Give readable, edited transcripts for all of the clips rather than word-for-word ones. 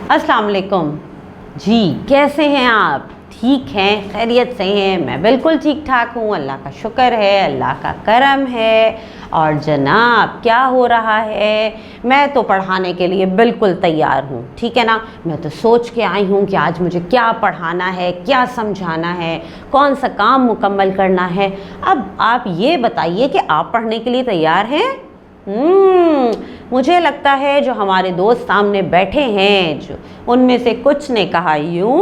अस्सलाम वालेकुम जी, कैसे हैं आप? ठीक हैं, खैरियत से हैं? मैं बिल्कुल ठीक ठाक हूँ, अल्लाह का शुक्र है, अल्लाह का करम है। और जनाब क्या हो रहा है? मैं तो पढ़ाने के लिए बिल्कुल तैयार हूँ, ठीक है ना। मैं तो सोच के आई हूँ कि आज मुझे क्या पढ़ाना है, क्या समझाना है, कौन सा काम मुकम्मल करना है। अब आप ये बताइए कि आप पढ़ने के लिए तैयार हैं? मुझे लगता है जो हमारे दोस्त सामने बैठे हैं, जो उनमें से कुछ ने कहा यूं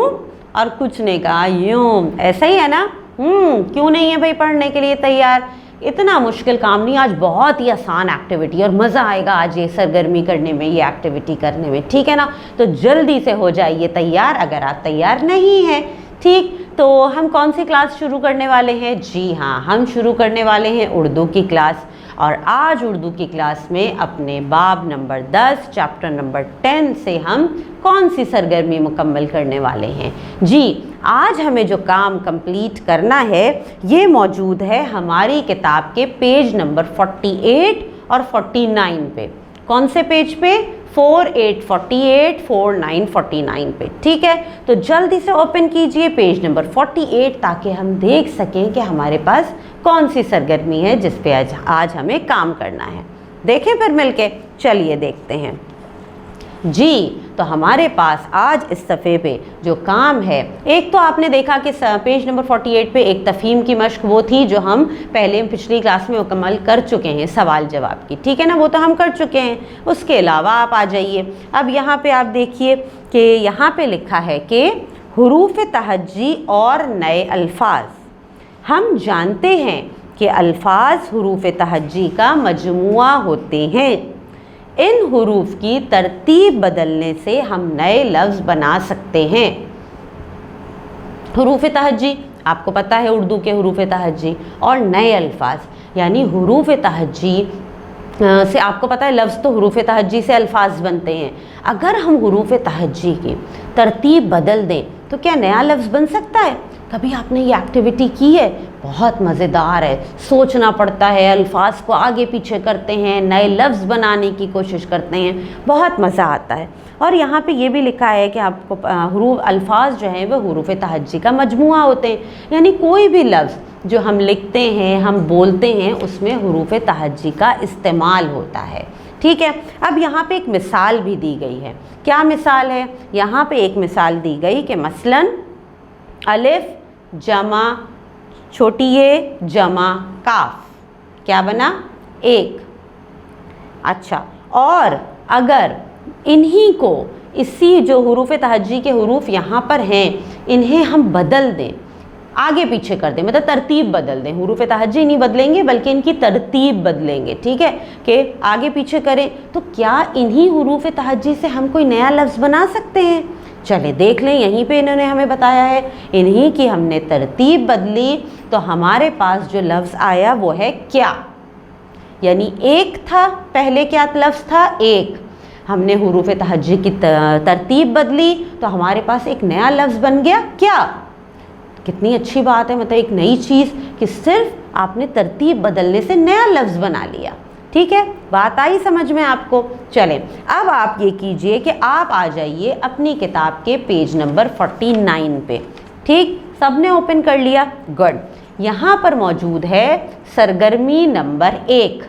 और कुछ ने कहा यूं, ऐसा ही है ना। क्यों नहीं है भाई पढ़ने के लिए तैयार? इतना मुश्किल काम नहीं, आज बहुत ही आसान एक्टिविटी और मज़ा आएगा आज ये सरगर्मी करने में, ये एक्टिविटी करने में, ठीक है ना। तो जल्दी से हो जाइए तैयार अगर आप तैयार नहीं हैं, ठीक। तो हम कौन सी क्लास शुरू करने वाले हैं? जी हाँ, हम शुरू करने वाले हैं उर्दू की क्लास। और आज उर्दू की क्लास में अपने बाब नंबर 10 चैप्टर नंबर 10 से हम कौन सी सरगर्मी मुकम्मल करने वाले हैं? जी, आज हमें जो काम कंप्लीट करना है ये मौजूद है हमारी किताब के पेज नंबर 48 और 49 पे। कौन से पेज पे? 48, 48, 49, 49 पे, ठीक है। तो जल्दी से ओपन कीजिए पेज नंबर 48 ताकि हम देख सकें कि हमारे पास कौन सी सरगर्मी है जिस पे आज हमें काम करना है। देखें फिर मिलके, चलिए देखते हैं जी। तो हमारे पास आज इस सफ़े पे जो काम है, एक तो आपने देखा कि पेज नंबर 48 पे एक तफ़हीम की मश्क वो थी जो हम पहले पिछली क्लास में मुकम्मल कर चुके हैं, सवाल जवाब की, ठीक है ना, वो तो हम कर चुके हैं। उसके अलावा आप आ जाइए, अब यहाँ पे आप देखिए कि यहाँ पे लिखा है कि हुरूफ तहज्जी और नए अल्फाज। हम जानते हैं कि अल्फाज हुरूफ तहज्जी का मजमुआ होते हैं। इन हुरूफ की तरतीब बदलने से हम नए लफ्ज़ बना सकते हैं। हुरूफ तहज्जी आपको पता है, उर्दू के हुरूफ तहज्जी, और नए अल्फाज यानी हुरूफ तहज्जी से आपको पता है लफ्ज़ तो हुरूफ तहज्जी से अल्फाज बनते हैं। अगर हम हुरूफ तहज्जी की तरतीब बदल दें तो क्या नया लफ्ज़ बन सकता है? कभी आपने ये एक्टिविटी की है? बहुत मज़ेदार है, सोचना पड़ता है, अल्फाज को आगे पीछे करते हैं, नए लफ्ज़ बनाने की कोशिश करते हैं, बहुत मज़ा आता है। और यहाँ पे ये भी लिखा है कि आपको हुरूफ अल्फाज जो हैं वो हुरूफ तहज्जी का मजमुआ होते हैं, यानी कोई भी लफ्ज़ जो हम लिखते हैं, हम बोलते हैं, उसमें हुरूफ तहज्जी का इस्तेमाल होता है, ठीक है। अब यहाँ पे एक मिसाल भी दी गई है। क्या मिसाल है? यहाँ पे एक मिसाल दी गई कि मसलन अलिफ जमा छोटी ए जमा काफ, क्या बना? एक। अच्छा, और अगर इन्हीं को, इसी जो हुरूफ तहज्जी के हुरूफ यहाँ पर हैं, इन्हें हम बदल दें, आगे पीछे कर दें, मतलब तरतीब बदल दें, हुरूफ तहज्जी नहीं बदलेंगे बल्कि इनकी तरतीब बदलेंगे, ठीक है, कि आगे पीछे करें, तो क्या इन्हीं हुरूफ तहज्जी से हम कोई नया लफ्ज़ बना सकते हैं? चले देख लें, यहीं पे इन्होंने हमें बताया है, इन्हीं की हमने तरतीब बदली तो हमारे पास जो लफ्ज़ आया वो है क्या, यानी एक था, पहले क्या लफ्ज़ था? एक। हमने हुरूफ तहज्जी की तरतीब बदली तो हमारे पास एक नया लफ्ज़ बन गया क्या। कितनी अच्छी बात है, मतलब एक नई चीज़ कि सिर्फ आपने तरतीब बदलने से नया लफ्ज़ बना लिया, ठीक है। बात आई समझ में आपको? चलें, अब आप ये कीजिए कि आप आ जाइए अपनी किताब के पेज नंबर 49 पे, ठीक। सबने ओपन कर लिया? गुड। यहाँ पर मौजूद है सरगर्मी नंबर 1।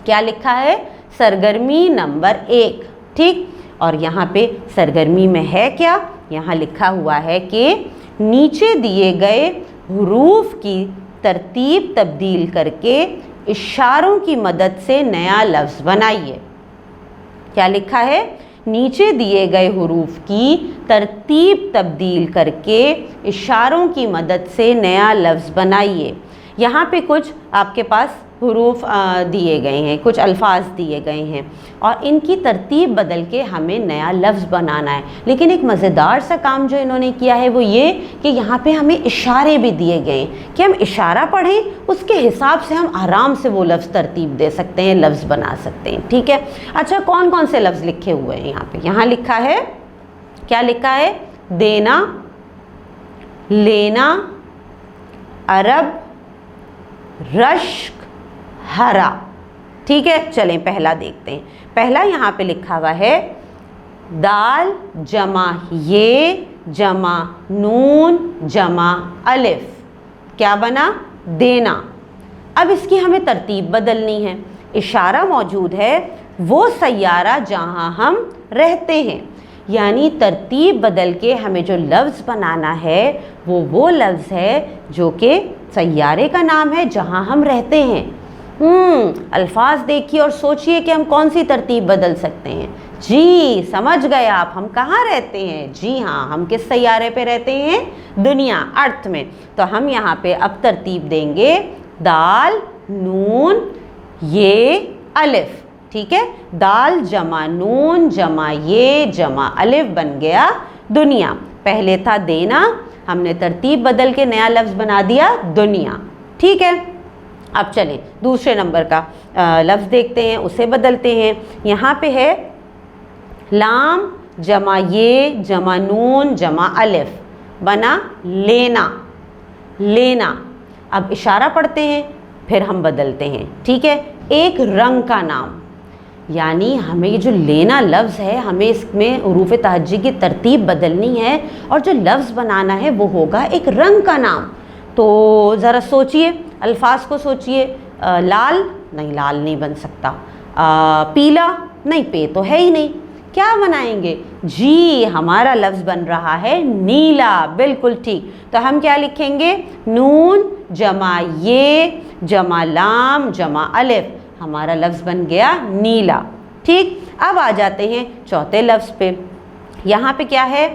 क्या लिखा है? सरगर्मी नंबर 1, ठीक। और यहाँ पे सरगर्मी में है क्या? यहाँ लिखा हुआ है कि नीचे दिए गए हुरूफ की तरतीब तब्दील करके इशारों की मदद से नया लफ्ज़ बनाइए। क्या लिखा है? नीचे दिए गए हुरूफ की तरतीब तब्दील करके इशारों की मदद से नया लफ्ज़ बनाइए। यहाँ पे कुछ आपके पास हुरूफ दिए गए हैं, कुछ अल्फाज दिए गए हैं और इनकी तरतीब बदल के हमें नया लफ्ज़ बनाना है। लेकिन एक मज़ेदार सा काम जो इन्होंने किया है वो ये कि यहाँ पे हमें इशारे भी दिए गए हैं कि हम इशारा पढ़ें, उसके हिसाब से हम आराम से वो लफ्ज़ तरतीब दे सकते हैं, लफ्ज़ बना सकते हैं, ठीक है। अच्छा, कौन कौन से लफ्ज़ लिखे हुए हैं यहाँ पे? यहाँ लिखा है, क्या लिखा है? देना, लेना, अरब, रश्क, हरा, ठीक है। चलें पहला देखते हैं। पहला यहाँ पे लिखा हुआ है دال جمع یہ جمع نون جمع الف، کیا بنا؟ دینا۔ اب اس کی ہمیں ترتیب بدلنی ہے۔ اشارہ موجود ہے وہ سیارہ جہاں ہم رہتے ہیں، یعنی ترتیب بدل کے ہمیں جو لفظ بنانا ہے وہ لفظ ہے جو کہ سیارے کا نام ہے جہاں ہم رہتے ہیں۔ الفاظ دیکھیے اور سوچئے کہ ہم کون سی ترتیب بدل سکتے ہیں۔ جی سمجھ گئے آپ، ہم کہاں رہتے ہیں؟ جی ہاں، ہم کس سیارے پہ رہتے ہیں؟ دنیا، ارتھ میں۔ تو ہم یہاں پہ اب ترتیب دیں گے دال نون یہ الف، ٹھیک ہے؟ دال جمع نون جمع یہ جمع الف بن گیا دنیا۔ پہلے تھا دینا، ہم نے ترتیب بدل کے نیا لفظ بنا دیا دنیا، ٹھیک ہے؟ اب چلیں دوسرے نمبر کا لفظ دیکھتے ہیں، اسے بدلتے ہیں۔ یہاں پہ ہے لام جمع یہ جمع نون جمع الف، بنا لینا، لینا۔ اب اشارہ پڑھتے ہیں پھر ہم بدلتے ہیں، ٹھیک ہے؟ ایک رنگ کا نام، یعنی ہمیں یہ جو لینا لفظ ہے ہمیں اس میں حروف تہجی کی ترتیب بدلنی ہے اور جو لفظ بنانا ہے وہ ہوگا ایک رنگ کا نام۔ تو ذرا سوچئے، الفاظ کو سوچئے۔ لال، نہیں لال نہیں بن سکتا۔ پیلا، نہیں پے تو ہے ہی نہیں، کیا بنائیں گے؟ جی ہمارا لفظ بن رہا ہے نیلا، بالکل ٹھیک۔ تو ہم کیا لکھیں گے؟ نون جمع یہ جمع لام جمع الف، ہمارا لفظ بن گیا نیلا، ٹھیک۔ اب آ جاتے ہیں چوتھے لفظ پہ۔ یہاں پہ کیا ہے؟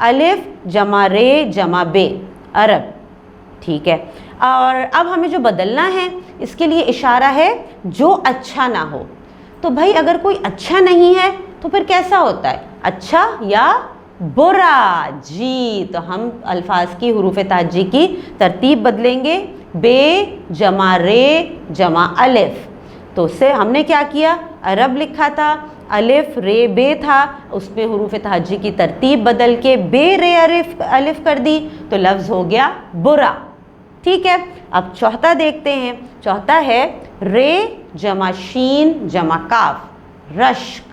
الف جمع رے جمع بے، عرب، ٹھیک ہے۔ اور اب ہمیں جو بدلنا ہے اس کے لیے اشارہ ہے جو اچھا نہ ہو۔ تو بھائی اگر کوئی اچھا نہیں ہے تو پھر کیسا ہوتا ہے؟ اچھا یا برا؟ جی تو ہم الفاظ کی حروف تہجی کی ترتیب بدلیں گے، بے جمع رے جمع الف۔ تو اس سے ہم نے کیا کیا؟ عرب لکھا تھا، الف رے بے تھا، اس میں حروف تہجی کی ترتیب بدل کے بے رے الف کر دی تو لفظ ہو گیا برا، ٹھیک ہے۔ اب چوتھا دیکھتے ہیں۔ چوتھا ہے رے جمع شین جمع کاف، رشک۔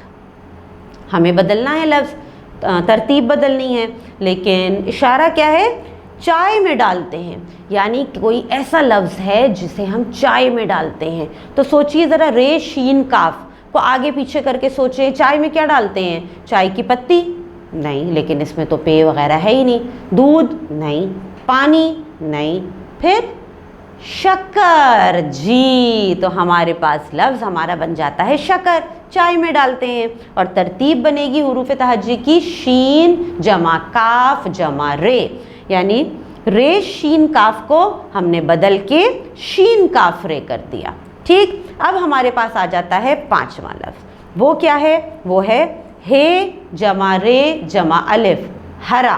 ہمیں بدلنا ہے لفظ، ترتیب بدلنی ہے، لیکن اشارہ کیا ہے؟ چائے میں ڈالتے ہیں، یعنی کوئی ایسا لفظ ہے جسے ہم چائے میں ڈالتے ہیں۔ تو سوچئے ذرا رے شین کاف کو آگے پیچھے کر کے سوچیں، چائے میں کیا ڈالتے ہیں؟ چائے کی پتی؟ نہیں، لیکن اس میں تو پے وغیرہ ہے ہی نہیں۔ دودھ؟ نہیں۔ پانی؟ نہیں۔ پھر شکر، جی تو ہمارے پاس لفظ ہمارا بن جاتا ہے شکر، چائے میں ڈالتے ہیں۔ اور ترتیب بنے گی حروف تہجی کی شین جمع کاف جمع رے، یعنی رے شین کاف کو ہم نے بدل کے شین کاف رے کر دیا، ٹھیک۔ اب ہمارے پاس آ جاتا ہے پانچواں لفظ، وہ کیا ہے؟ وہ ہے ہے جمع رے جمع الف، ہرا۔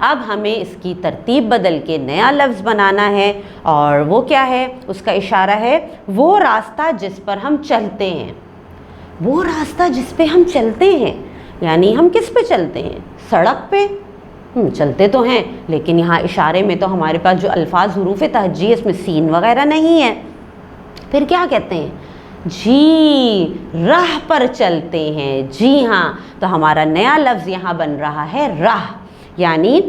اب ہمیں اس کی ترتیب بدل کے نیا لفظ بنانا ہے، اور وہ کیا ہے؟ اس کا اشارہ ہے وہ راستہ جس پر ہم چلتے ہیں، وہ راستہ جس پہ ہم چلتے ہیں، یعنی ہم کس پہ چلتے ہیں؟ سڑک پہ چلتے تو ہیں، لیکن یہاں اشارے میں تو ہمارے پاس جو الفاظ حروف تہجی ہے اس میں سین وغیرہ نہیں ہے، پھر کیا کہتے ہیں؟ جی راہ پر چلتے ہیں، جی ہاں۔ تو ہمارا نیا لفظ یہاں بن رہا ہے راہ، یعنی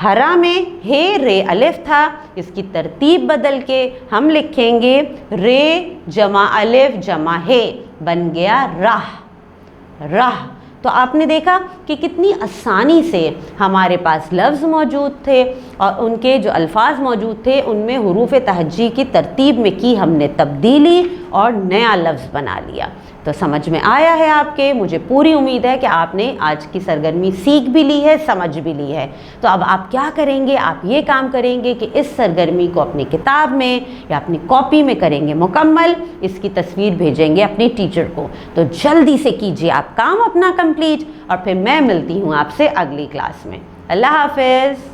ہرا میں ہے رے الف تھا، اس کی ترتیب بدل کے ہم لکھیں گے رے جمع الف جمع ہے، بن گیا راہ، راہ۔ تو آپ نے دیکھا کہ کتنی آسانی سے ہمارے پاس لفظ موجود تھے اور ان کے جو الفاظ موجود تھے ان میں حروف تہجی کی ترتیب میں کی ہم نے تبدیلی اور نیا لفظ بنا لیا۔ تو سمجھ میں آیا ہے آپ کے؟ مجھے پوری امید ہے کہ آپ نے آج کی سرگرمی سیکھ بھی لی ہے، سمجھ بھی لی ہے۔ تو اب آپ کیا کریں گے؟ آپ یہ کام کریں گے کہ اس سرگرمی کو اپنی کتاب میں یا اپنی کاپی میں کریں گے مکمل، اس کی تصویر بھیجیں گے اپنی ٹیچر کو۔ تو جلدی سے کیجیے آپ کام اپنا کمپلیٹ، اور پھر میں ملتی ہوں آپ سے اگلی کلاس میں۔ اللہ حافظ۔